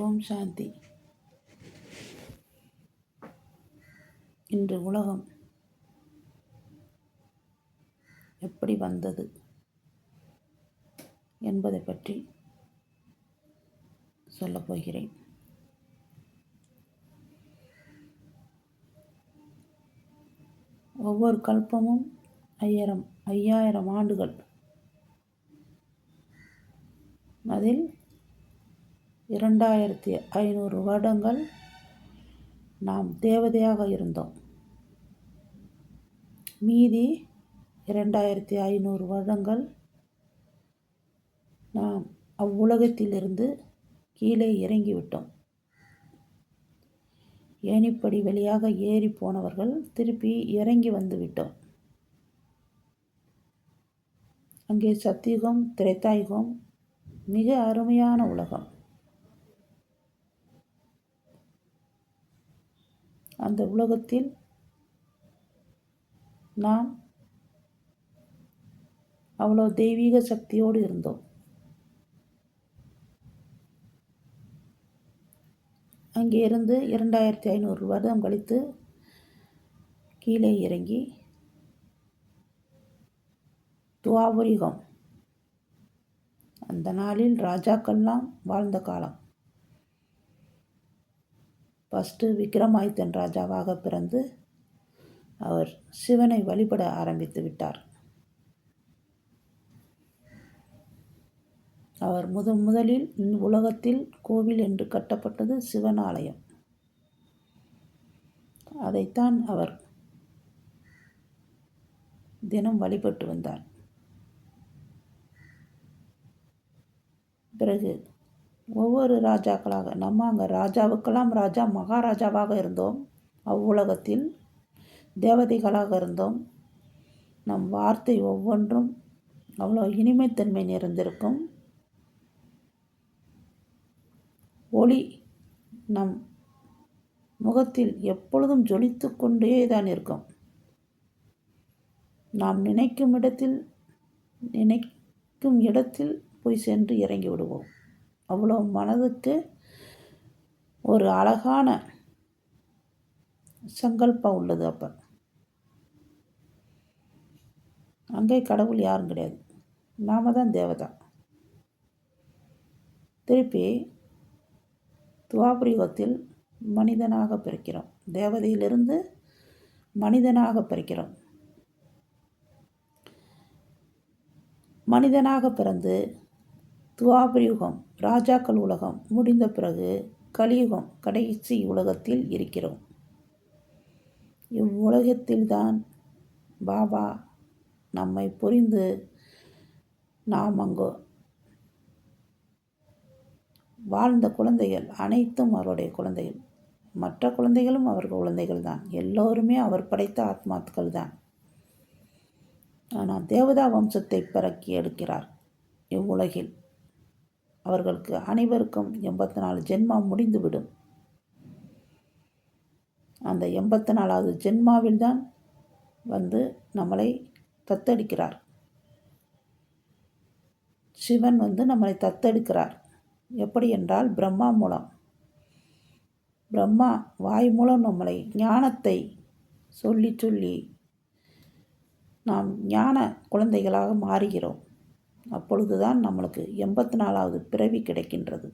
ஓம் சாந்தி. இன்று உலகம் எப்படி வந்தது என்பதை பற்றி சொல்லப் போகிறேன். ஒவ்வொரு கல்பமும் 5000 ஆண்டுகள். அதில் 2500 வருடங்கள் நாம் தேவதையாக இருந்தோம். மீதி 2500 வருடங்கள் நாம் அவ்வுலகத்திலிருந்து கீழே இறங்கிவிட்டோம். ஏணிப்படி வழியாக ஏறி போனவர்கள் திருப்பி இறங்கி வந்து விட்டோம். அங்கே சத்தியுகம், திரேதாயுகம் மிக அருமையான உலகம். அந்த உலகத்தில் நாம் அவ்வளோ தெய்வீக சக்தியோடு இருந்தோம். அங்கே இருந்து 2500 வருடம் கழித்து கீழே இறங்கி துவாபரிகம், அந்த நாளில் ராஜாக்கள்லாம் வாழ்ந்த காலம். ஃபஸ்ட்டு விக்ரமாதித்தன் ராஜாவாக பிறந்து அவர் சிவனை வழிபட ஆரம்பித்து விட்டார். அவர் முதலில் உலகத்தில் கோவில் என்று கட்டப்பட்டது சிவன் ஆலயம். அதைத்தான் அவர் தினம் வழிபட்டு வந்தார். பிறகு ஒவ்வொரு ராஜாக்களாக, நம்ம அங்கே ராஜாவுக்கெல்லாம் ராஜா மகாராஜாவாக இருந்தோம். அவ்வுலகத்தில் தேவதைகளாக இருந்தோம். நம் வார்த்தை ஒவ்வொன்றும் அவ்வளோ இனிமைத்தன்மை நிறைந்திருக்கும். ஒளி நம் முகத்தில் எப்பொழுதும் ஜொலித்து கொண்டே தான் இருக்கும். நாம் நினைக்கும் இடத்தில் போய் சென்று இறங்கி விடுவோம். அவ்வளோ மனதுக்கு ஒரு அழகான சங்கல்பம் உள்ளது. அப்போ அங்கே கடவுள் யாரும் கிடையாது, நாம தான் தேவதா. திருப்பி துவாபரியுகத்தில் மனிதனாக பிறக்கிறோம். தேவதையிலிருந்து மனிதனாக பிறக்கிறோம். மனிதனாக பிறந்து துவாபரியுகம், ராஜாக்கள் உலகம் முடிந்த பிறகு கலியுகம், கடைசி உலகத்தில் இருக்கிறோம். இவ்வுலகத்தில்தான் பாபா நம்மை புரிந்து நாம் அங்கு வாழ்ந்த குழந்தைகள் அனைத்தும் அவருடைய குழந்தைகள். மற்ற குழந்தைகளும் அவர்கள் குழந்தைகள் தான். எல்லோருமே அவர் படைத்த ஆத்மாக்கள் தான். ஆனால் தேவதா வம்சத்தை பிறக்கி எடுக்கிறார் இவ்வுலகில். அவர்களுக்கு அனைவருக்கும் 84 ஜென்மா முடிந்துவிடும். அந்த 84வது ஜென்மாவில்தான் வந்து நம்மளை தத்தெடுக்கிறார். சிவன் வந்து நம்மளை தத்தெடுக்கிறார். எப்படி என்றால் பிரம்மா மூலம். பிரம்மா வாய் மூலம் நம்மளை ஞானத்தை சொல்லி சொல்லி நாம் ஞான குழந்தைகளாக மாறுகிறோம். அப்பொழுதுதான் நம்மளுக்கு 84வது பிறவி கிடைக்கின்றது.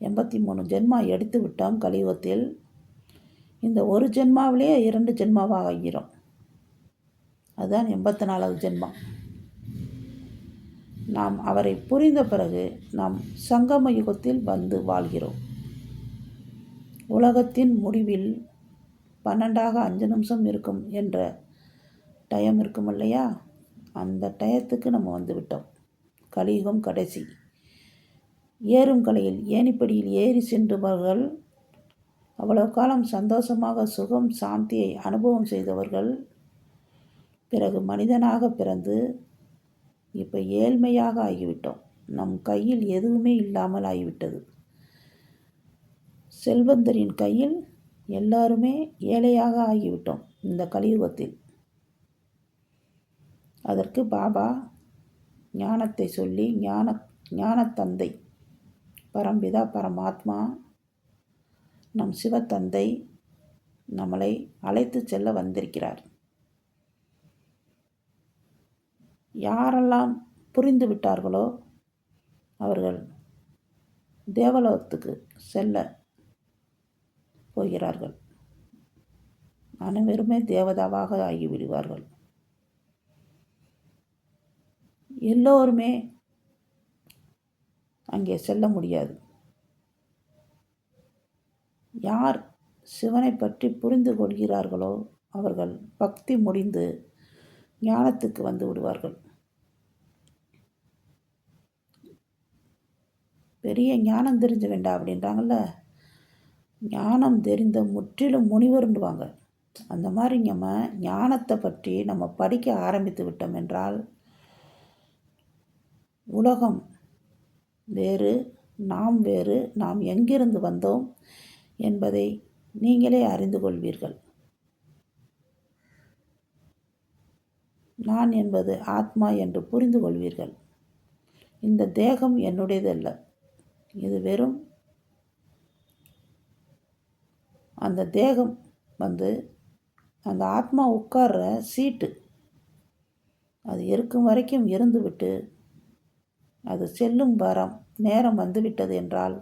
83 ஜென்மா எடுத்து விட்டோம் கலியுகத்தில். இந்த ஒரு ஜென்மாவிலே 2 ஜென்மாவாக ஆகிறோம். அதுதான் 84வது ஜென்மா. நாம் அவரை புரிந்த பிறகு நாம் சங்கம யுகத்தில் வந்து வாழ்கிறோம். உலகத்தின் முடிவில் 12:05 நிமிஷம் இருக்கும் என்ற டைம் இருக்கும் இல்லையா, அந்த டயத்துக்கு நம்ம வந்து விட்டோம். கலியுகம் கடைசி. ஏறும் கலையில் ஏணிப்படியில் ஏறி சென்றவர்கள், அவ்வளவு காலம் சந்தோஷமாக சுகம் சாந்தியை அனுபவம் செய்தவர்கள், பிறகு மனிதனாக பிறந்து இப்போ ஏழ்மையாக ஆகிவிட்டோம். நம் கையில் எதுவுமே இல்லாமல் ஆகிவிட்டது. செல்வந்தரின் கையில் எல்லாருமே ஏழையாக ஆகிவிட்டோம் இந்த கலியுகத்தில். அதற்கு பாபா ஞானத்தை சொல்லி ஞானத்தந்தை பரம்பிதா பரமாத்மா நம் சிவத்தந்தை நம்மளை அழைத்து செல்ல வந்திருக்கிறார். யாரெல்லாம் புரிந்து விட்டார்களோ அவர்கள் தேவலோகத்துக்கு செல்ல போகிறார்கள். அனைவருமே தேவதாவாக ஆகிவிடுவார்கள். எல்லோருமே அங்கே செல்ல முடியாது. யார் சிவனை பற்றி புரிந்து கொள்கிறார்களோ அவர்கள் பக்தி முடிந்து ஞானத்துக்கு வந்து விடுவார்கள். பெரிய ஞானம் தெரிஞ்ச வேண்டாம் அப்படின்றாங்கல்ல, ஞானம் தெரிந்த முற்றிலும் முனிவருண்டுவாங்க. அந்த மாதிரி நம்ம ஞானத்தை பற்றி நம்ம படிக்க ஆரம்பித்து விட்டோம் என்றால் உலகம் வேறு, நாம் வேறு, நாம் எங்கிருந்து வந்தோம் என்பதை நீங்களே அறிந்து கொள்வீர்கள். நான் என்பது ஆத்மா என்று புரிந்து கொள்வீர்கள். இந்த தேகம் என்னுடையதல்ல, இது வெறும் அந்த தேகம் அந்த ஆத்மா உட்கார்ற சீட்டு. அது இருக்கும் வரைக்கும் இருந்துவிட்டு அது செல்லும் நேரம் வந்துவிட்டது என்றால்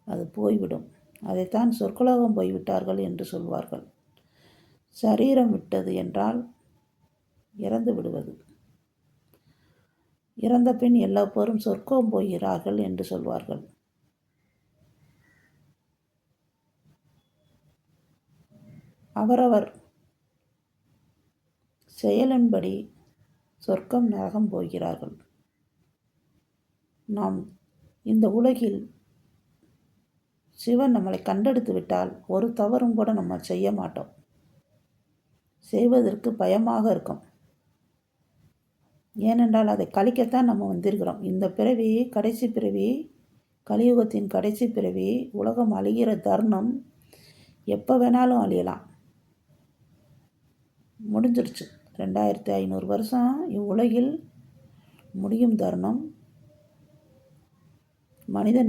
அது போய்விடும். அதைத்தான் சொர்க்கலோகம் போய்விட்டார்கள் என்று சொல்வார்கள். சரீரம் விட்டது என்றால் இறந்து விடுவது. இறந்த பின் எல்லோரும் சொர்க்கம் போகிறார்கள் என்று சொல்வார்கள். அவரவர் செயலின்படி சொர்க்கம் நரகம் போகிறார்கள். நாம் இந்த உலகில் சிவன் நம்மளை கண்டெடுத்து விட்டால் ஒரு தவறும் கூட நம்ம செய்ய மாட்டோம். செய்வதற்கு பயமாக இருக்கும். ஏனென்றால் அதை கழிக்கத்தான் நம்ம வந்திருக்கிறோம். இந்த பிறவி கடைசி பிறவி, கலியுகத்தின் கடைசி பிறவி. உலகம் அழிகிற தருணம் எப்போ வேணாலும் அழியலாம். முடிஞ்சிருச்சு. 2500 வருஷம் இவ்வுலகில் முடியும் தருணம்.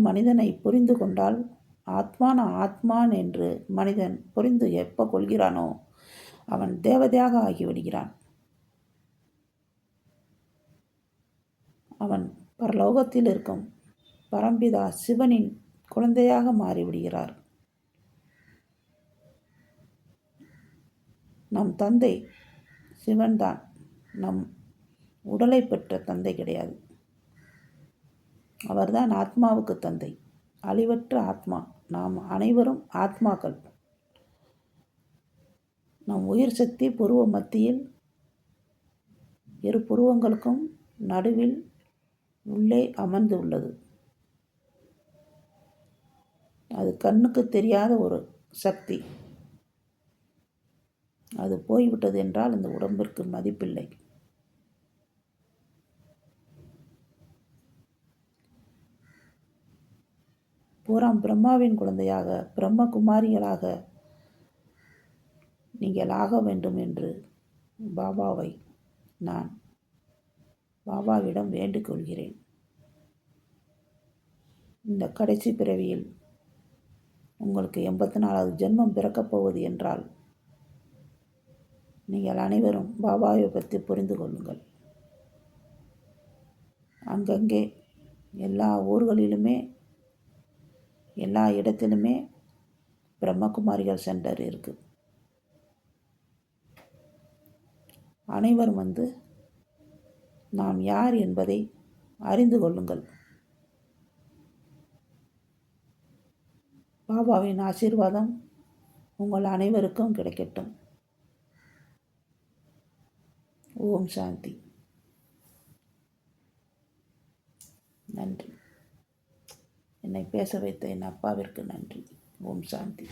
மனிதனை புரிந்து கொண்டால் ஆத்மான் என்று மனிதன் புரிந்து எப்போ கொள்கிறானோ அவன் தேவதையாக ஆகிவிடுகிறான். அவன் பரலோகத்தில் இருக்கும் பரம்பிதா சிவனின் குழந்தையாக மாறிவிடுகிறார். நம் தந்தை சிவன்தான், நம் உடலை பெற்ற தந்தை கிடையாது. அவர்தான் ஆத்மாவுக்கு தந்தை, அழிவற்ற ஆத்மா. நாம் அனைவரும் ஆத்மாக்கள். நம் உயிர் சக்தி புருவ மத்தியில், இரு புருவங்களுக்கும் நடுவில் உள்ளே அமர்ந்து உள்ளது. அது கண்ணுக்கு தெரியாத ஒரு சக்தி. அது போய்விட்டது என்றால் இந்த உடம்பிற்கு மதிப்பில்லை. பூராம் பிரம்மாவின் குழந்தையாக, பிரம்மகுமாரிகளாக நீங்கள் ஆக வேண்டும் என்று பாபாவை நான் பாபாவிடம் வேண்டிக் கொள்கிறேன். இந்த கடைசி பிறவியில் உங்களுக்கு 84வது ஜென்மம் பிறக்கப் போவது என்றால் நீங்கள் அனைவரும் பாபாவை பற்றி புரிந்து கொள்ளுங்கள். அங்கங்கே எல்லா ஊர்களிலுமே எல்லா இடத்திலுமே பிரம்மகுமாரிகள் சென்டர் இருக்குது. அனைவரும் நாம் யார் என்பதை அறிந்து கொள்ளுங்கள். பாபாவின் ஆசீர்வாதம் உங்கள் அனைவருக்கும் கிடைக்கட்டும். ஓம் சாந்தி. நன்றி. என்னை பேச வைத்த என் அப்பாவிற்கு நன்றி. ஓம் சாந்தி.